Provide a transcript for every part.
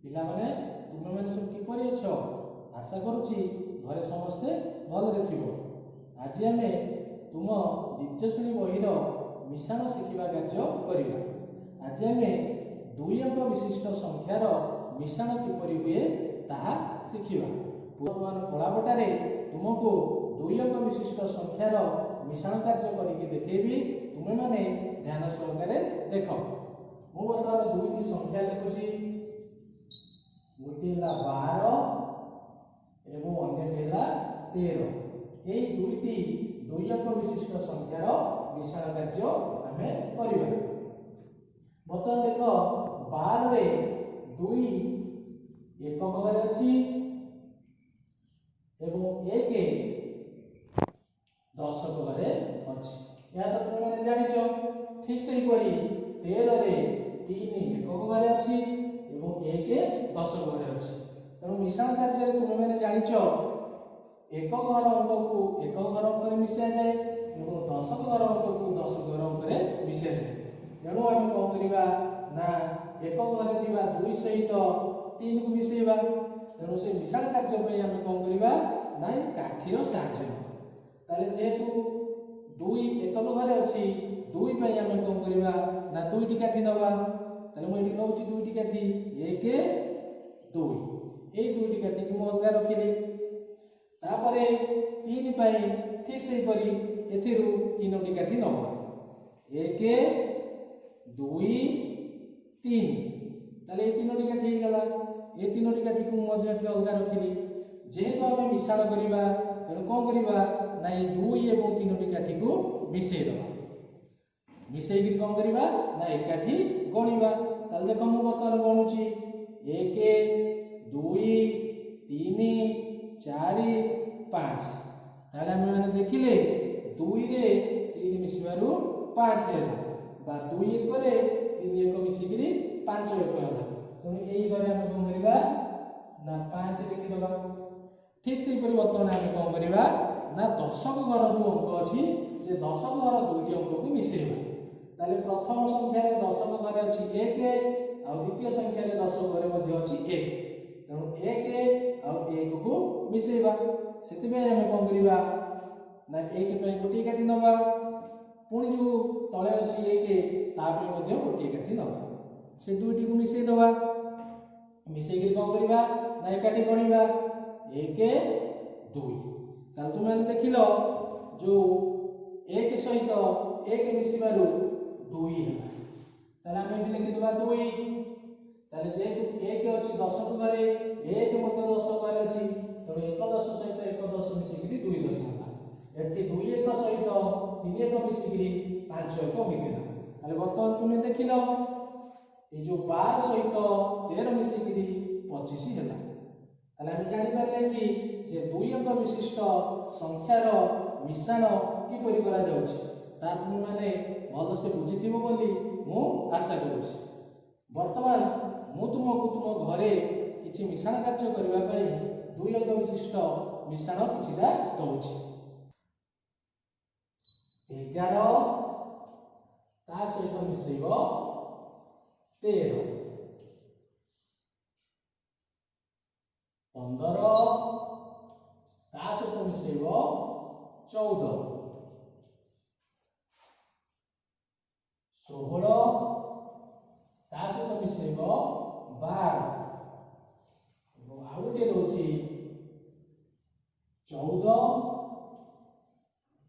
पिला माने तुम मैंने सब किपरि अछ आशा करुछि घरे समस्ते भलरे थिबो। आज आमे तुम द्वितीय श्रेणी बहिर मिश्रण शिखिबा कार्य करिबा। आज आमे दुई अंक विशिष्ट संख्यार मिश्रण किपरि हुए ताहा शिखिबा। वर्तमान कलापटारे तुमको दुई अंक विशिष्ट संख्यार मिश्रण कार्य करिकि देखैबी। तुमे माने ध्यान सहकारे देख। मु वर्तमान दुईटी संख्या लिखुछि, गोटे 12 एवं अन्यटी 13। यही दुईटी दुई अंक विशिष्ट संख्यार मिश्रण कार्य आमे करिबा। बर्तमान देख 12 रे 2 एकक घरे अछि एवं 1 दशक घरे अछि। या तो तुम माने जानिचो। ठीक से ही करी 13 रे 3 एकक घरे अछि एवं 1 दशक घरे अछि। तेणु मिश्रण कार्य तुम मैंने जानिच एक घर अंक को एक घर अंक मिसा जाए और दशक घर अंक को दशक घर अंक मिसा जाए। तेणु आम कौन करवा ना एक घर थी 2 सहित 3 को मिसेवा। तेणु से मिश्रण कार्य आम कौन करवा ना काठीर साहाय्य ताले जेहेतु 2 एकक घर अच्छी 2 आम कौन करवा ना 2टी काठी नवा। ताले मुझे नौ 2टी काठी 1 2 ये 2टी काठी को अलग रखिली। तापरे 3 पाई ठीक से करी एथिरु 3टी काठी नवा 1 2 3। ताले ये 3टी काठी गला। ये 3टी काठी को मध्य अलग रखिली। जेहेतु आम मिश्रण करवा तेणु कौन करवा ना ये 2 एवं 3टी काठी को मिसई दबा। मिसई कौन करवा ना एकाठी गणिबा। ताले देख मु बर्तमान गणुची 1 2 3 4 5। ताले हम माने देखिले 2 रे 3 मिसबारु 5 हेला बा 2 1 रे 3 1 मिसिकिरी 5 1 होला। तेणु एई घरे हम कोन करबा ना 5 लिखि दबा। ठीक से परिवर्तन हम कोन करबा ना दशक घर जो अंक अछि से दशक घर दुईटी अंक को मिसेबा। ताले प्रथम संख्या रे दशक घर अछि 1 और द्वितीय संख्या रे दशक घर मध्ये अछि 1। तेणु 1 और 1 को मिसेबा। सेति में हम कोन करबा ना 1 पे गोटी काठी नबा। पुणी जो तळे अछि 1 ता पे मध्ये गोटी काठी नबा। से दुईटी को मिसेई दबा। मिसेई के कोन करबा ना एकाठी गणिबा 1 2। ताल तुम मैंने देखिलो जो 1 सहित 1 मिसिबारु 2 ହେଲା। ताले हम एठी लिखि दबा 2। ताले जेहेतु 1 अछि दशक घरे 1 मध्ये दशक घरे अछि तेणु 1 10 सहित 1 10 मिसिकिरी 2 10 होला। एठी 2 1 सहित 3 1 मिसिकिरी 5 1 होइतिला। ताले वर्तमान तुमे देखिलो ए जो 12 सहित 13 मिसिकिरी 25 होला। ताले हम जानि पारले कि जे 2 अंक विशिष्ट संख्यार मिश्रण किपरि करा जाउछि ता तुम माने भल से बुझिथिबो बोली मु आशा करूछि। वर्तमान मु तुमको तुम घरे किछि मिश्रण कार्य करबा पई 2 अंक विशिष्ट मिश्रण किछिटा दउछि। 11 ता सहित मिसेइबो 13 15 ता सहित मिसेइबो 14 16 ता सहित मिसेइबो 12 और आउ गोटे रहउछि 14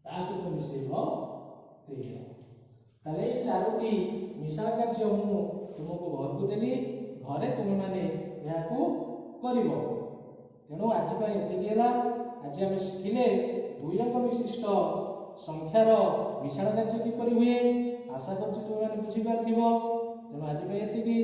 ता सहित मिसेइबो 13। ताले चारोटी मिश्रण कार्य मु तुमको घर को देली। घरे तुम माने याकू करिवो। तेणु आज पर एतिकी होला। आज हम शिखिले 2 अंक विशिष्ट संख्यार मिश्रण कार्य किपरि हुए। आशा करछि तुम माने बुझि पारथिबो। तेणु आज पर एतिकी।